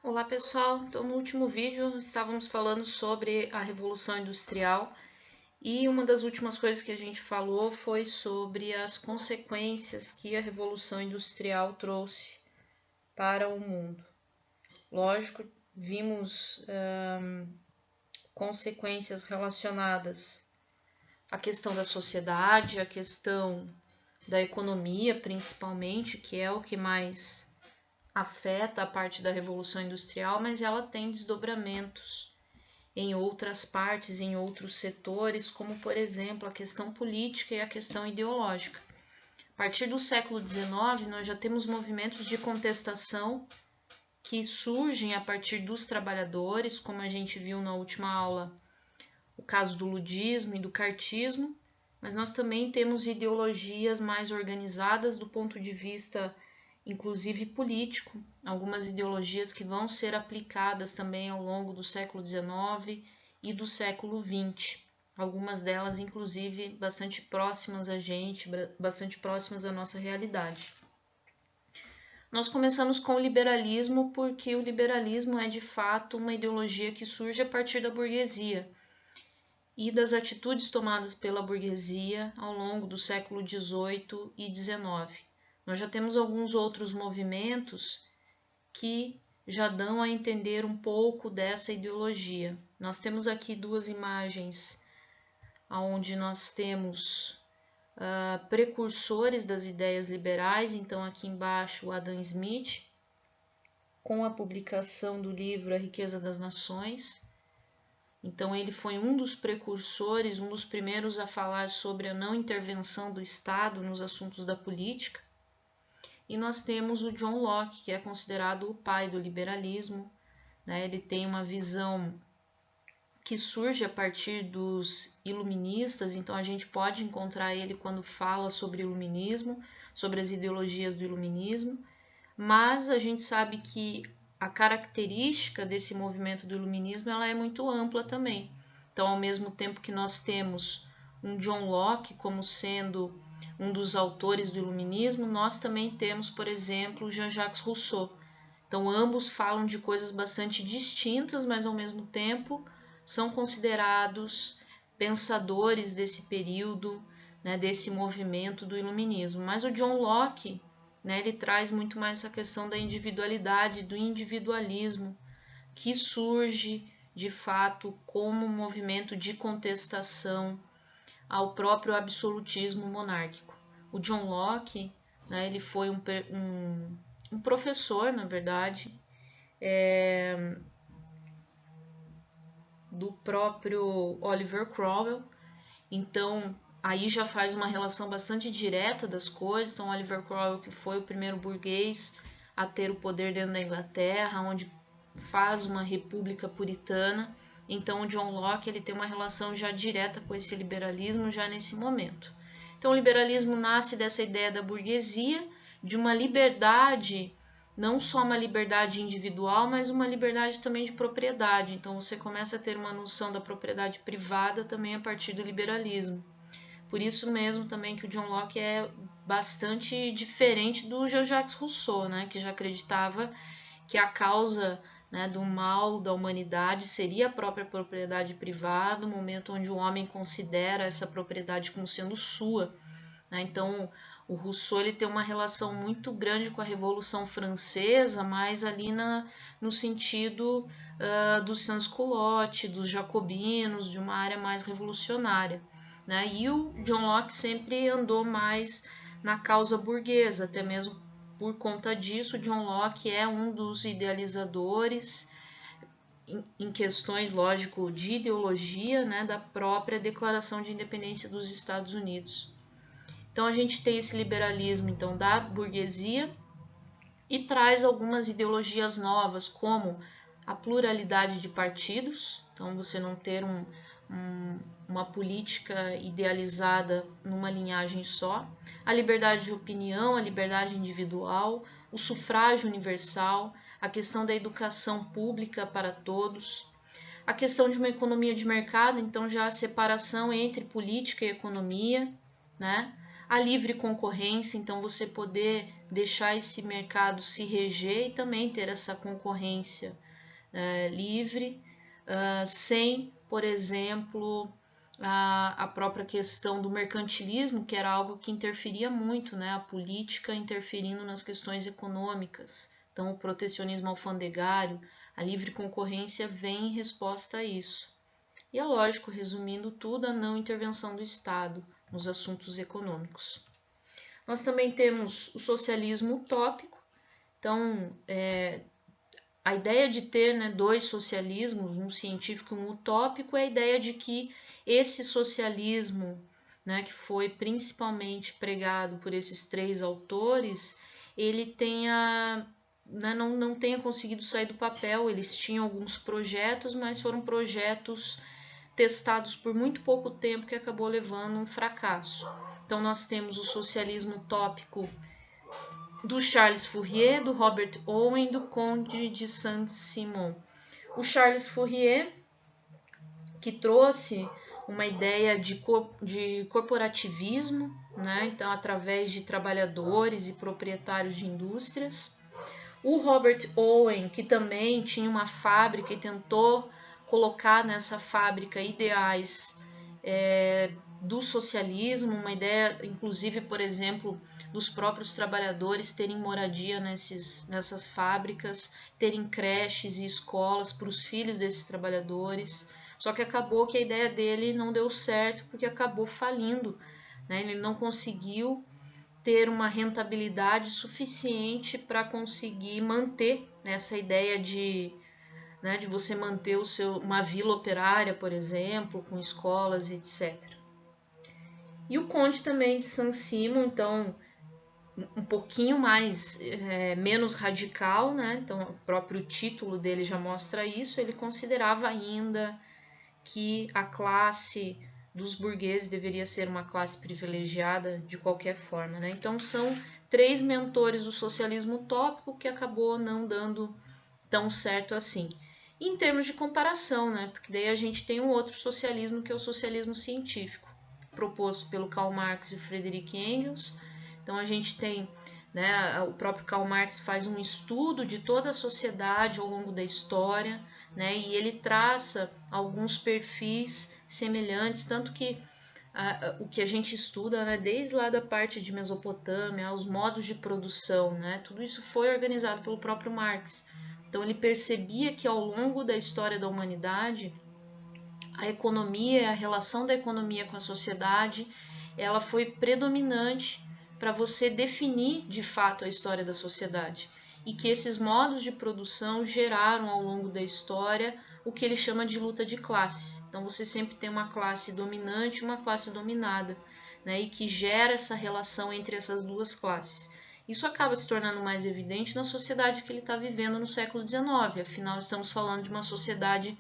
Olá pessoal, então no último vídeo estávamos falando sobre a Revolução Industrial e uma das últimas coisas que a gente falou foi sobre as consequências que a Revolução Industrial trouxe para o mundo. Lógico, vimos consequências relacionadas à questão da sociedade, à questão da economia principalmente, que é o que mais afeta a parte da Revolução Industrial, mas ela tem desdobramentos em outras partes, em outros setores, como por exemplo a questão política e a questão ideológica. A partir do século XIX, nós já temos movimentos de contestação que surgem a partir dos trabalhadores, como a gente viu na última aula, o caso do ludismo e do cartismo, mas nós também temos ideologias mais organizadas do ponto de vista inclusive político, algumas ideologias que vão ser aplicadas também ao longo do século XIX e do século XX. Algumas delas, inclusive, bastante próximas a gente, bastante próximas à nossa realidade. Nós começamos com o liberalismo porque o liberalismo é, de fato, uma ideologia que surge a partir da burguesia e das atitudes tomadas pela burguesia ao longo do século XVIII e XIX. Nós já temos alguns outros movimentos que já dão a entender um pouco dessa ideologia. Nós temos aqui duas imagens onde nós temos precursores das ideias liberais. Então aqui embaixo o Adam Smith, com a publicação do livro A Riqueza das Nações. Então ele foi um dos precursores, um dos primeiros a falar sobre a não intervenção do Estado nos assuntos da política. E nós temos o John Locke, que é considerado o pai do liberalismo, né? Ele tem uma visão que surge a partir dos iluministas, então a gente pode encontrar ele quando fala sobre iluminismo, sobre as ideologias do iluminismo, mas a gente sabe que a característica desse movimento do iluminismo ela é muito ampla também. Então, ao mesmo tempo que nós temos um John Locke como sendo um dos autores do iluminismo, nós também temos, por exemplo, Jean-Jacques Rousseau. Então, ambos falam de coisas bastante distintas, mas ao mesmo tempo são considerados pensadores desse período, né, desse movimento do iluminismo. Mas o John Locke, né, ele traz muito mais essa questão da individualidade, do individualismo, que surge de fato como um movimento de contestação ao próprio absolutismo monárquico. O John Locke, né, ele foi um professor, na verdade, do próprio Oliver Cromwell. Então, aí já faz uma relação bastante direta das coisas. Então, Oliver Cromwell, que foi o primeiro burguês a ter o poder dentro da Inglaterra, onde faz uma república puritana. Então, o John Locke ele tem uma relação já direta com esse liberalismo já nesse momento. Então, o liberalismo nasce dessa ideia da burguesia, de uma liberdade, não só uma liberdade individual, mas uma liberdade também de propriedade. Então, você começa a ter uma noção da propriedade privada também a partir do liberalismo. Por isso mesmo também que o John Locke é bastante diferente do Jean-Jacques Rousseau, né, que já acreditava que a causa, né, do mal da humanidade seria a própria propriedade privada, no momento onde o homem considera essa propriedade como sendo sua, né? Então, o Rousseau ele tem uma relação muito grande com a Revolução Francesa, mas ali no sentido dos sans-culottes, dos jacobinos, de uma área mais revolucionária, né? E o John Locke sempre andou mais na causa burguesa, até mesmo por conta disso, John Locke é um dos idealizadores em questões, lógico, de ideologia, né, da própria Declaração de Independência dos Estados Unidos. Então a gente tem esse liberalismo então da burguesia e traz algumas ideologias novas, como a pluralidade de partidos, então você não ter uma política idealizada numa linhagem só, a liberdade de opinião, a liberdade individual, o sufrágio universal, a questão da educação pública para todos, a questão de uma economia de mercado, então já a separação entre política e economia, né? A livre concorrência, então você poder deixar esse mercado se reger e também ter essa concorrência livre, sem, por exemplo, a própria questão do mercantilismo, que era algo que interferia muito, né? A política interferindo nas questões econômicas. Então, o protecionismo alfandegário, a livre concorrência vem em resposta a isso. E é lógico, resumindo tudo, a não intervenção do Estado nos assuntos econômicos. Nós também temos o socialismo utópico. Então, a ideia de ter, né, dois socialismos, um científico e um utópico, é a ideia de que esse socialismo, né, que foi principalmente pregado por esses três autores, ele tenha, né, não tenha conseguido sair do papel. Eles tinham alguns projetos, mas foram projetos testados por muito pouco tempo, que acabou levando a um fracasso. Então nós temos o socialismo utópico do Charles Fourier, do Robert Owen, do Conde de Saint-Simon. O Charles Fourier, que trouxe uma ideia de corporativismo, né? Então, através de trabalhadores e proprietários de indústrias. O Robert Owen, que também tinha uma fábrica e tentou colocar nessa fábrica ideais do socialismo, uma ideia, inclusive, por exemplo, dos próprios trabalhadores terem moradia nessas fábricas, terem creches e escolas para os filhos desses trabalhadores. Só que acabou que a ideia dele não deu certo, porque acabou falindo, né? Ele não conseguiu ter uma rentabilidade suficiente para conseguir manter essa ideia de você manter uma vila operária, por exemplo, com escolas, etc. E o Conde também de Saint-Simon, então, um pouquinho menos radical, né? Então, o próprio título dele já mostra isso. Ele considerava ainda que a classe dos burgueses deveria ser uma classe privilegiada de qualquer forma, né? Então, são três mentores do socialismo utópico que acabou não dando tão certo assim. E em termos de comparação, né? Porque daí a gente tem um outro socialismo, que é o socialismo científico, proposto pelo Karl Marx e Friedrich Engels. Então a gente tem, né, o próprio Karl Marx faz um estudo de toda a sociedade ao longo da história, né, e ele traça alguns perfis semelhantes, tanto que o que a gente estuda, né, desde lá da parte de Mesopotâmia, os modos de produção, né, tudo isso foi organizado pelo próprio Marx. Então ele percebia que ao longo da história da humanidade, a economia, a relação da economia com a sociedade, ela foi predominante para você definir de fato a história da sociedade. E que esses modos de produção geraram ao longo da história o que ele chama de luta de classes. Então você sempre tem uma classe dominante e uma classe dominada, né? E que gera essa relação entre essas duas classes. Isso acaba se tornando mais evidente na sociedade que ele está vivendo no século XIX. Afinal, estamos falando de uma sociedade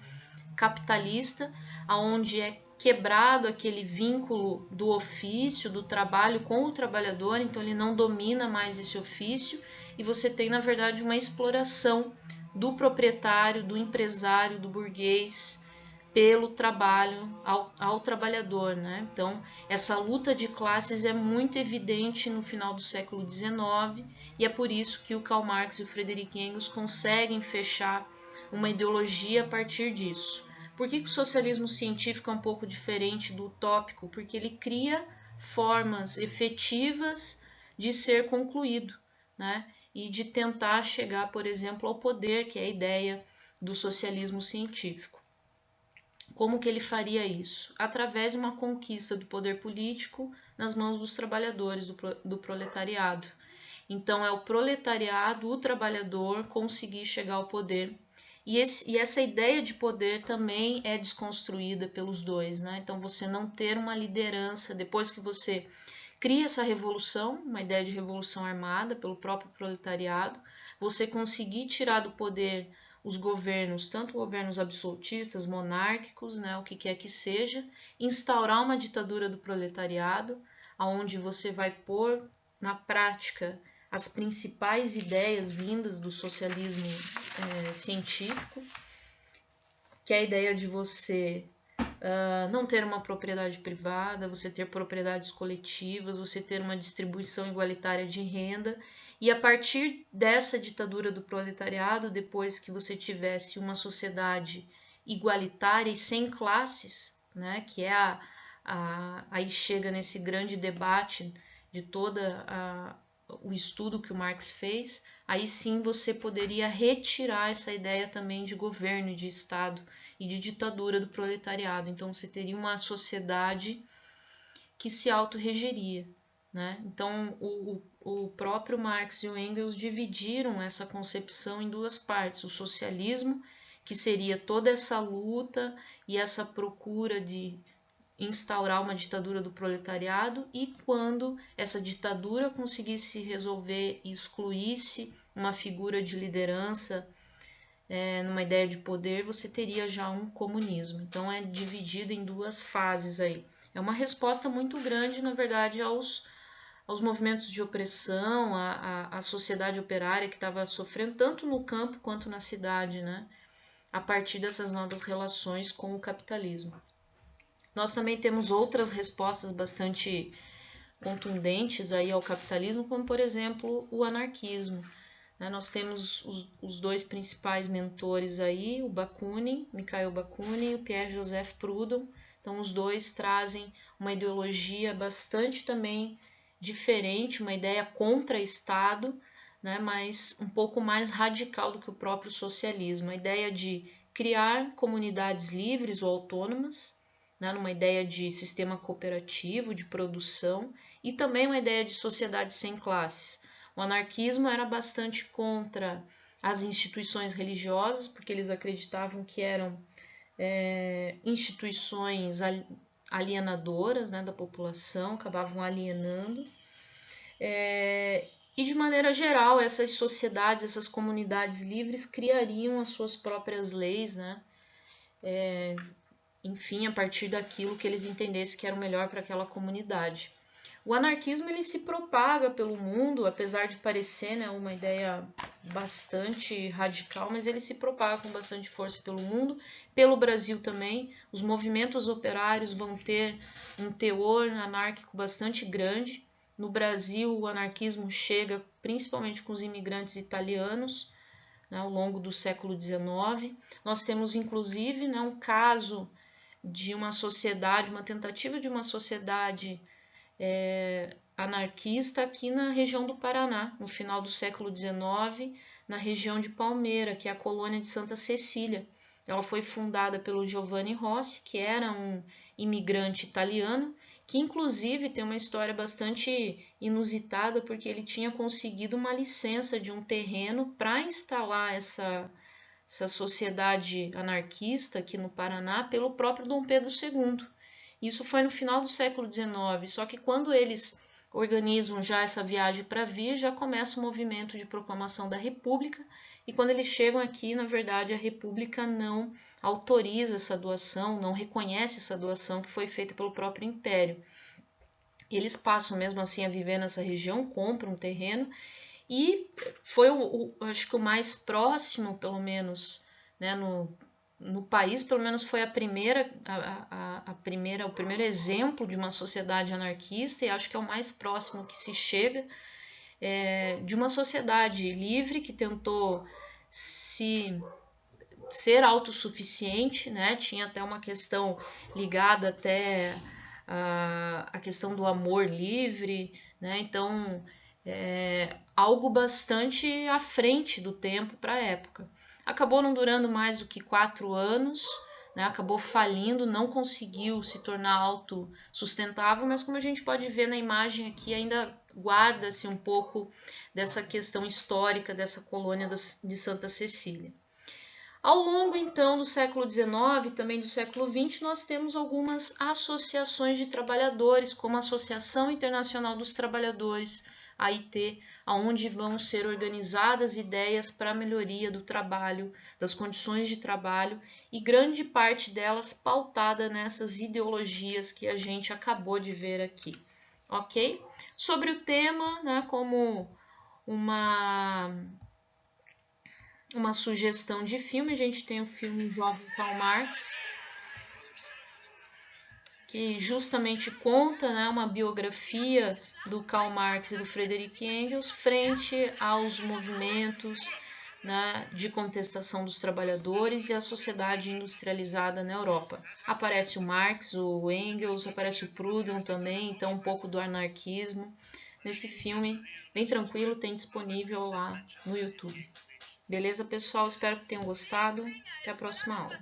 capitalista, onde é quebrado aquele vínculo do ofício, do trabalho com o trabalhador, então ele não domina mais esse ofício, e você tem, na verdade, uma exploração do proprietário, do empresário, do burguês pelo trabalho ao trabalhador, né? Então, essa luta de classes é muito evidente no final do século XIX, e é por isso que o Karl Marx e o Friedrich Engels conseguem fechar uma ideologia a partir disso. Por que o socialismo científico é um pouco diferente do utópico? Porque ele cria formas efetivas de ser concluído, né? E de tentar chegar, por exemplo, ao poder, que é a ideia do socialismo científico. Como que ele faria isso? Através de uma conquista do poder político nas mãos dos trabalhadores, do proletariado. Então, é o proletariado, o trabalhador, conseguir chegar ao poder. E essa ideia de poder também é desconstruída pelos dois, né? Então, você não ter uma liderança, depois que você cria essa revolução, uma ideia de revolução armada pelo próprio proletariado, você conseguir tirar do poder os governos, tanto governos absolutistas, monárquicos, né, o que quer que seja, instaurar uma ditadura do proletariado, onde você vai pôr na prática as principais ideias vindas do socialismo científico, que é a ideia de você não ter uma propriedade privada, você ter propriedades coletivas, você ter uma distribuição igualitária de renda. E a partir dessa ditadura do proletariado, depois que você tivesse uma sociedade igualitária e sem classes, né, que é aí chega nesse grande debate de toda o estudo que o Marx fez, aí sim você poderia retirar essa ideia também de governo, de Estado e de ditadura do proletariado. Então você teria uma sociedade que se autorregeria, né? Então o próprio Marx e o Engels dividiram essa concepção em duas partes: o socialismo, que seria toda essa luta e essa procura de instaurar uma ditadura do proletariado, e quando essa ditadura conseguisse resolver e excluísse uma figura de liderança numa ideia de poder, você teria já um comunismo. Então é dividido em duas fases aí. É uma resposta muito grande, na verdade, aos movimentos de opressão, à sociedade operária que estava sofrendo tanto no campo quanto na cidade, né? A partir dessas novas relações com o capitalismo. Nós também temos outras respostas bastante contundentes aí ao capitalismo, como por exemplo o anarquismo. Nós temos os dois principais mentores aí, o Bakunin, Mikhail Bakunin e o Pierre-Joseph Proudhon. Então os dois trazem uma ideologia bastante também diferente, uma ideia contra Estado, né, mas um pouco mais radical do que o próprio socialismo. A ideia de criar comunidades livres ou autônomas, né, numa ideia de sistema cooperativo, de produção, e também uma ideia de sociedade sem classes. O anarquismo era bastante contra as instituições religiosas, porque eles acreditavam que eram instituições alienadoras, né, da população, acabavam alienando. E de maneira geral, essas sociedades, essas comunidades livres criariam as suas próprias leis, né? Enfim, a partir daquilo que eles entendessem que era o melhor para aquela comunidade. O anarquismo ele se propaga pelo mundo, apesar de parecer, né, uma ideia bastante radical, mas ele se propaga com bastante força pelo mundo, pelo Brasil também. Os movimentos operários vão ter um teor anárquico bastante grande. No Brasil, o anarquismo chega principalmente com os imigrantes italianos, né, ao longo do século XIX. Nós temos, inclusive, né, um caso de uma sociedade, uma tentativa de uma sociedade anarquista aqui na região do Paraná, no final do século XIX, na região de Palmeira, que é a colônia de Santa Cecília. Ela foi fundada pelo Giovanni Rossi, que era um imigrante italiano, que inclusive tem uma história bastante inusitada, porque ele tinha conseguido uma licença de um terreno para instalar essa sociedade anarquista aqui no Paraná pelo próprio Dom Pedro II. Isso foi no final do século XIX, só que quando eles organizam já essa viagem para vir, já começa o movimento de proclamação da República, e quando eles chegam aqui, na verdade, a República não autoriza essa doação, não reconhece essa doação que foi feita pelo próprio Império. Eles passam mesmo assim a viver nessa região, compram um terreno, e foi, acho que o mais próximo, pelo menos, né, no país, pelo menos foi o primeiro exemplo de uma sociedade anarquista, e acho que é o mais próximo que se chega de uma sociedade livre que tentou ser autossuficiente, né? Tinha até uma questão ligada até a questão do amor livre, né? Então, algo bastante à frente do tempo para a época. Acabou não durando mais do que 4 anos, né? Acabou falindo, não conseguiu se tornar autossustentável, mas como a gente pode ver na imagem aqui, ainda guarda-se um pouco dessa questão histórica dessa colônia de Santa Cecília. Ao longo, então, do século XIX e também do século XX, nós temos algumas associações de trabalhadores, como a Associação Internacional dos Trabalhadores, AIT, onde vão ser organizadas ideias para a melhoria do trabalho, das condições de trabalho, e grande parte delas pautada nessas ideologias que a gente acabou de ver aqui, ok? Sobre o tema, né, como uma sugestão de filme, a gente tem o filme Jovem Karl Marx, que justamente conta, né, uma biografia do Karl Marx e do Friedrich Engels frente aos movimentos, né, de contestação dos trabalhadores e a sociedade industrializada na Europa. Aparece o Marx, o Engels, aparece o Proudhon também, então um pouco do anarquismo. Nesse filme, bem tranquilo, tem disponível lá no YouTube. Beleza, pessoal? Espero que tenham gostado. Até a próxima aula.